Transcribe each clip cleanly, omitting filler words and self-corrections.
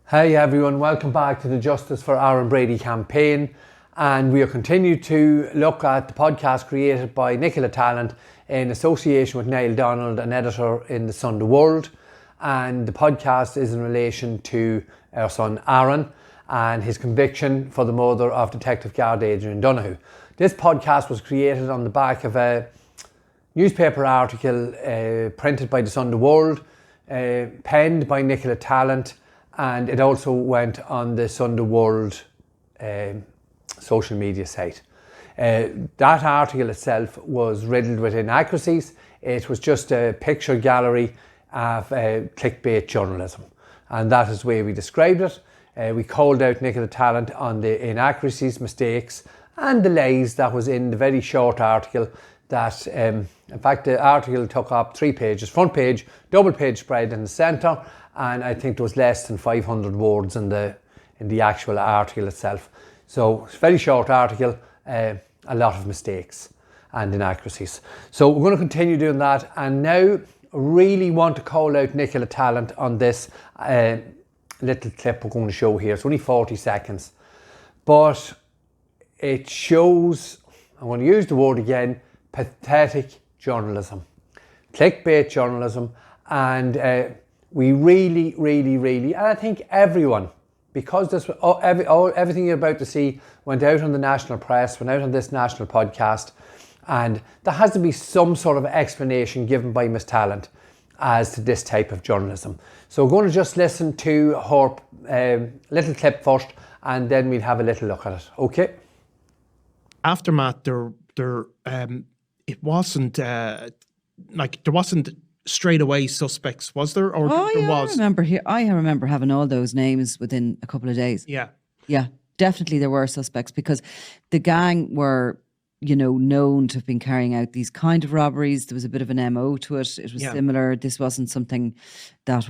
Hey everyone, welcome back to the Justice for Aaron Brady campaign, and we are continuing to look at the podcast created by Nicola Talent in association with Niall Donald, an editor in the Sunday World, and the podcast is in relation to our son Aaron and his conviction for the murder of Detective Adrian Donohoe. This podcast was created on the back of a newspaper article printed by the Sunday World, penned by Nicola Talent, and it also went on the Sunday World social media site. That article itself was riddled with inaccuracies. It was just a picture gallery of clickbait journalism, and that is the way we described it. We called out Nicola Talent on the inaccuracies, mistakes and the lies that was in the very short article that, in fact, the article took up 3 pages, front page, double page spread in the centre, and I think there was less than 500 words in the actual article itself. So it's a very short article, a lot of mistakes and inaccuracies. So we're going to continue doing that, and now really want to call out Nicola Talent on this little clip we're going to show here. It's only 40 seconds, but it shows, I'm going to use the word again, pathetic journalism, clickbait journalism, and we really, and I think everyone, because this, everything you're about to see went out on the national press, went out on this national podcast, and there has to be some sort of explanation given by Miss Talent as to this type of journalism. So we're going to just listen to her little clip first, and then we'll have a little look at it. Okay? Aftermath, it wasn't there wasn't straight away suspects, was there? Or there was? I remember having all those names within a couple of days. Yeah, definitely there were suspects, because the gang were, known to have been carrying out these kind of robberies. There was a bit of an MO to it. It was similar. This wasn't something that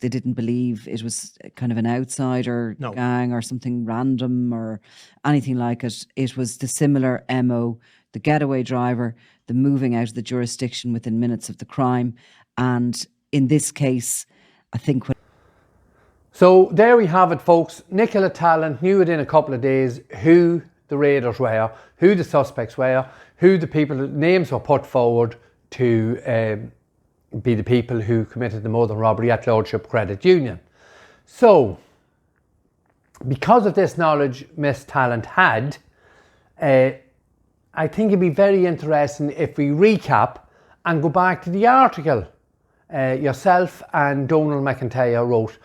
they didn't believe it was kind of an outsider gang or something random or anything like it. It was the similar MO, the getaway driver, the moving out of the jurisdiction within minutes of the crime. And in this case, I think... So there we have it, folks. Nicola Talent knew within a couple of days who the raiders were, who the suspects were, who the people, names were put forward to be the people who committed the murder and robbery at Lordship Credit Union. So, because of this knowledge Miss Talent had, I think it'd be very interesting if we recap and go back to the article yourself and Donal McIntyre wrote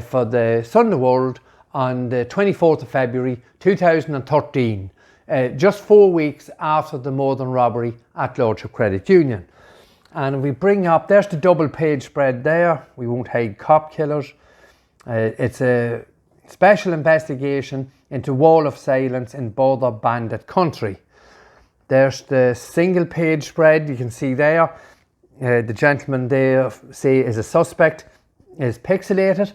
for the Sunday World on the 24th of February 2013, just 4 weeks after the murder and robbery at Lordship Credit Union. And if we bring up, there's the double page spread there. We won't hide cop killers. It's a special investigation into wall of silence in border bandit country. There's the single page spread, you can see there. The gentleman there, say, is a suspect, is pixilated.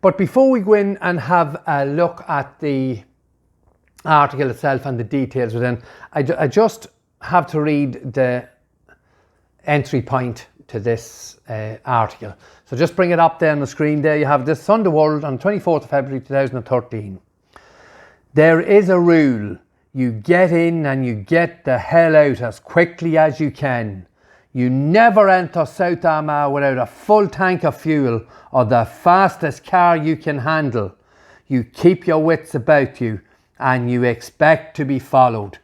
But before we go in and have a look at the article itself and the details within, I just have to read the entry point to this article. So just bring it up there on the screen there. You have this Sunday World on 24th of February 2013. There is a rule. You get in and you get the hell out as quickly as you can. You never enter South Armagh without a full tank of fuel or the fastest car you can handle. You keep your wits about you and you expect to be followed.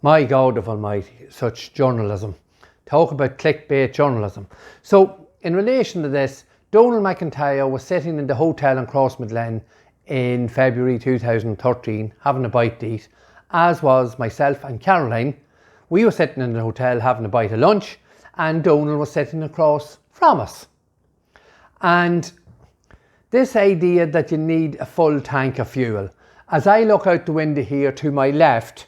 My God of Almighty, such journalism. Talk about clickbait journalism. So, in relation to this, Donal McIntyre was sitting in the hotel in Crossmaglen in February 2013, having a bite to eat, as was myself and Caroline. We were sitting in the hotel having a bite of lunch, and Donal was sitting across from us. And this idea that you need a full tank of fuel, as I look out the window here to my left,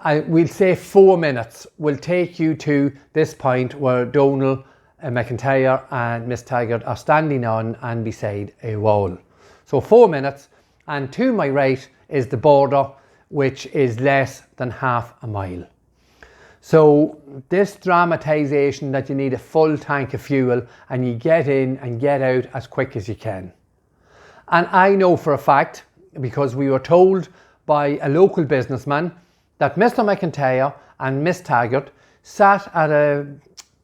we'll say 4 minutes will take you to this point where Donal McIntyre and Miss Taggart are standing on and beside a wall. So 4 minutes, and to my right is the border, which is less than half a mile. So this dramatisation that you need a full tank of fuel and you get in and get out as quick as you can. And I know for a fact, because we were told by a local businessman, that Mr. McIntyre and Miss Taggart sat at a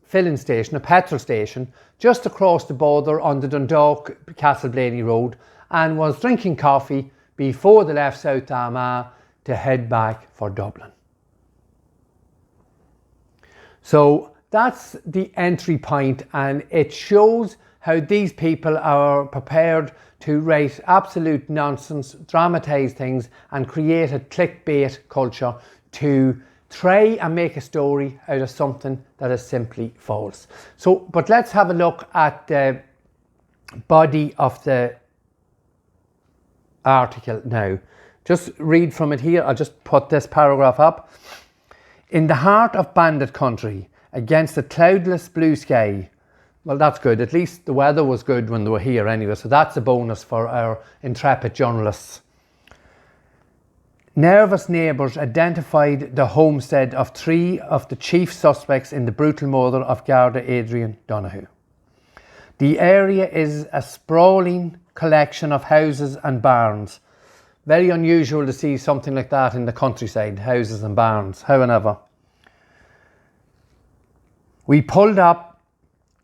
filling station, a petrol station, just across the border on the Dundalk-Castleblaney Road, and was drinking coffee before they left South Armagh to head back for Dublin. So that's the entry point, and it shows how these people are prepared to write absolute nonsense, dramatise things, and create a clickbait culture to try and make a story out of something that is simply false. So, but let's have a look at the body of the article now. Just read from it here. I'll just put this paragraph up. In the heart of bandit country, against a cloudless blue sky. Well, that's good. At least the weather was good when they were here anyway, so that's a bonus for our intrepid journalists. Nervous neighbours identified the homestead of 3 of the chief suspects in the brutal murder of Garda Adrian Donohoe. The area is a sprawling collection of houses and barns. Very unusual to see something like that in the countryside, houses and barns, however. We pulled up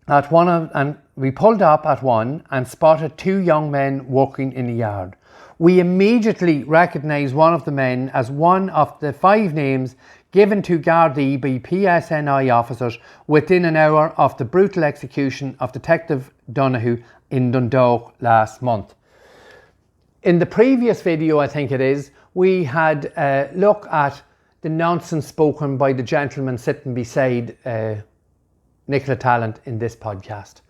at one and spotted 2 young men working in the yard. We immediately recognised one of the men as one of the 5 names given to Gardaí by PSNI officers within an hour of the brutal execution of Detective Donohoe in Dundalk last month. In the previous video, I think it is, we had a look at the nonsense spoken by the gentleman sitting beside Nicola Talent in this podcast,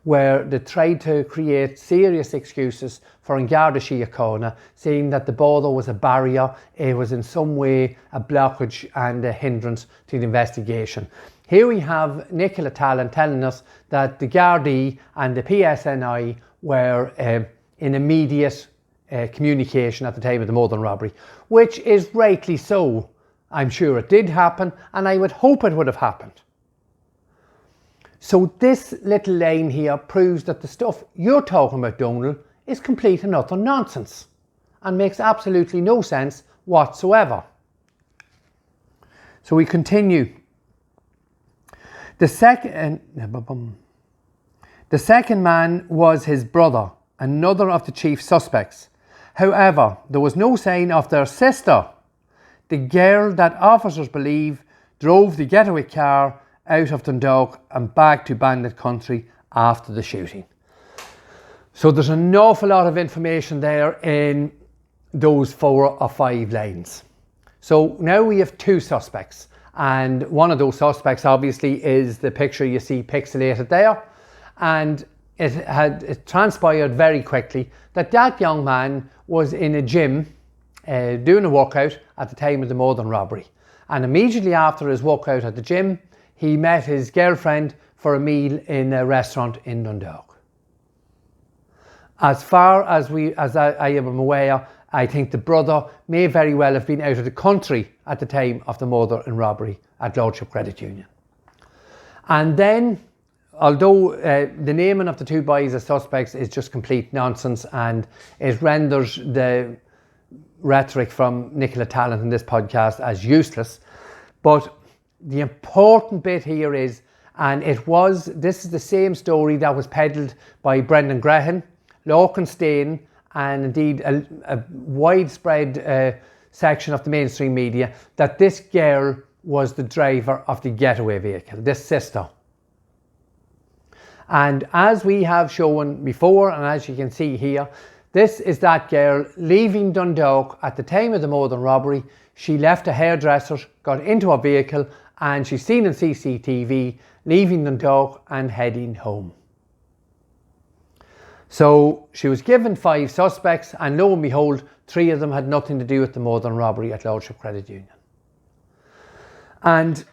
where they tried to create serious excuses for Garda Síochána, saying that the border was a barrier, it was in some way a blockage and a hindrance to the investigation. Here we have Nicola Talent telling us that the Gardaí and the PSNI were in immediate communication at the time of the murder and robbery, which is rightly so. I'm sure it did happen, and I would hope it would have happened. So this little line here proves that the stuff you're talking about, Donal, is complete and utter nonsense and makes absolutely no sense whatsoever. So we continue. The second man was his brother, another of the chief suspects. However, there was no sign of their sister, the girl that officers believe drove the getaway car out of Dundalk and back to bandit country after the shooting. So there's an awful lot of information there in those 4 or 5 lines. So now we have 2 suspects, and one of those suspects obviously is the picture you see pixilated there, and it transpired very quickly that that young man was in a gym doing a workout at the time of the murder and robbery, and immediately after his workout at the gym he met his girlfriend for a meal in a restaurant in Dundalk. As far as I am aware, I think the brother may very well have been out of the country at the time of the murder and robbery at Lordship Credit Union. And then, although the naming of the 2 boys as suspects is just complete nonsense and it renders the rhetoric from Nicola Talent in this podcast as useless, but the important bit here is, and this is the same story that was peddled by Brendan Grehan, Lorcan Stain, and indeed a widespread section of the mainstream media, that this girl was the driver of the getaway vehicle, this sister. And as we have shown before, and as you can see here, this is that girl leaving Dundalk at the time of the murder and robbery. She left a hairdresser, got into a vehicle, and she's seen in CCTV leaving Dundalk and heading home. So she was given 5 suspects, and lo and behold, 3 of them had nothing to do with the murder and robbery at Lordship Credit Union. And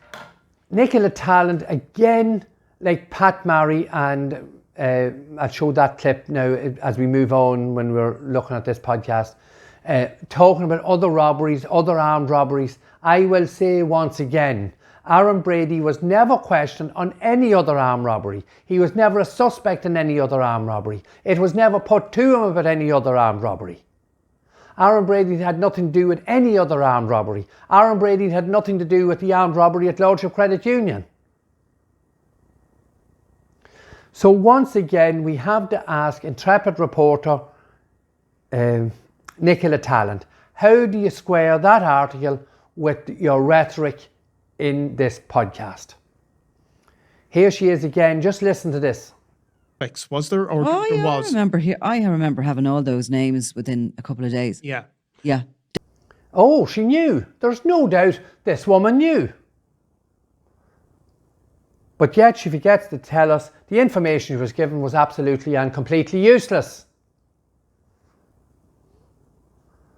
Nicola Talent, again, like Pat Marry, and I'll show that clip now as we move on when we're looking at this podcast, talking about other robberies, other armed robberies. I will say once again, Aaron Brady was never questioned on any other armed robbery. He was never a suspect in any other armed robbery. It was never put to him about any other armed robbery. Aaron Brady had nothing to do with any other armed robbery. Aaron Brady had nothing to do with the armed robbery at Lordship Credit Union. So once again, we have to ask intrepid reporter Nicola Tallant, how do you square that article with your rhetoric in this podcast? Here she is again. Just listen to this. Was there, or there was? I remember having all those names within a couple of days. Yeah. Yeah. Oh, she knew. There's no doubt this woman knew. But yet she forgets to tell us the information she was given was absolutely and completely useless.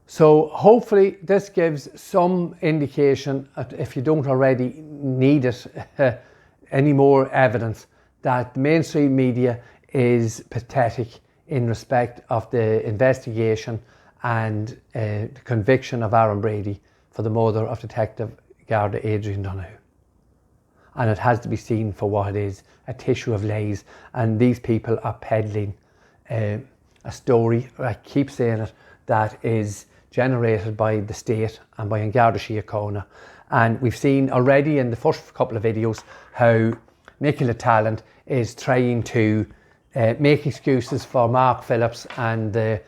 So hopefully this gives some indication, if you don't already need it, any more evidence that the mainstream media is pathetic in respect of the investigation and the conviction of Aaron Brady for the murder of Detective Adrian Donohoe. And it has to be seen for what it is, a tissue of lies. And these people are peddling a story, I keep saying it, that is generated by the state and by Garda Síochána. And we've seen already in the first couple of videos how Nicola Tallant is trying to make excuses for Mark Phillips and the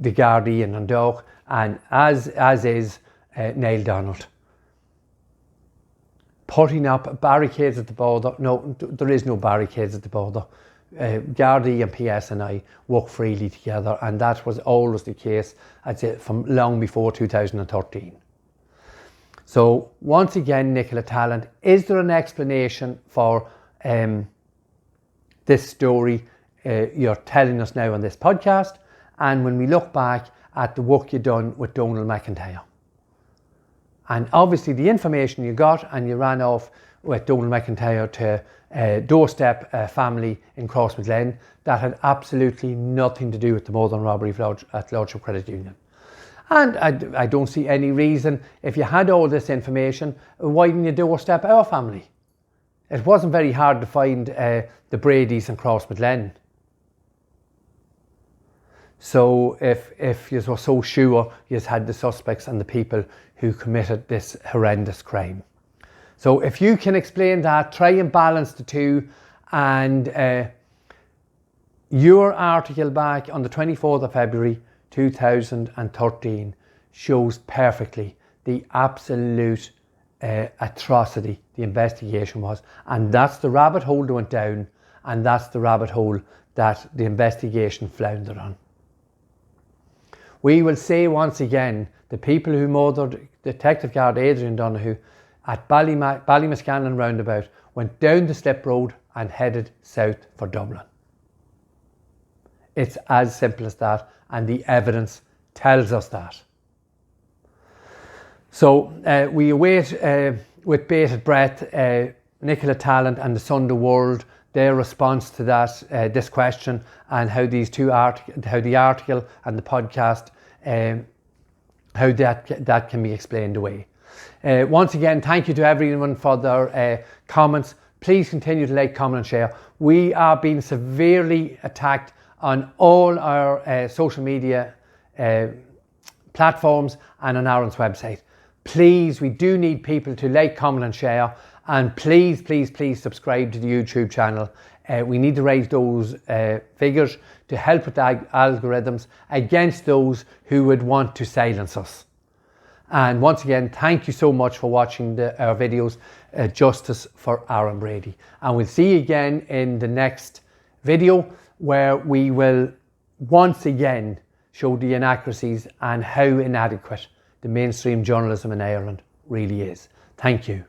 Gardaí in Dundalk, and as is Niall Donald. Putting up barricades at the border. No, there is no barricades at the border. Gardaí and PSNI work freely together, and that was always the case, I'd say, from long before 2013. So once again, Nicola Tallant, is there an explanation for this story you're telling us now on this podcast, and when we look back at the work you've done with Donal McIntyre? And obviously the information you got, and you ran off with Donal McIntyre to doorstep family in Crossmaglen, that had absolutely nothing to do with the murder and robbery at Lordship Credit Union. And I don't see any reason, if you had all this information, why didn't you doorstep our family? It wasn't very hard to find the Bradys in Crossmaglen. So if you were so sure you had the suspects and the people who committed this horrendous crime. So if you can explain that, try and balance the two. And your article back on the 24th of February 2013 shows perfectly the absolute atrocity the investigation was. And that's the rabbit hole that went down, and that's the rabbit hole that the investigation floundered on. We will say once again, the people who murdered Detective Adrian Donohoe at Ballymascanlon roundabout went down the slip road and headed south for Dublin. It's as simple as that, and the evidence tells us that. So we await with bated breath Nicola Tallant and the Sunday World, their response to that this question, and how these how the article and the podcast, how that can be explained away. Once again, thank you to everyone for their comments. Please continue to like, comment and share. We are being severely attacked on all our social media platforms and on Aaron's website. Please, we do need people to like, comment and share. And please, please, please subscribe to the YouTube channel. We need to raise those figures to help with the algorithms against those who would want to silence us. And once again, thank you so much for watching our videos, Justice for Aaron Brady. And we'll see you again in the next video, where we will once again show the inaccuracies and how inadequate the mainstream journalism in Ireland really is. Thank you.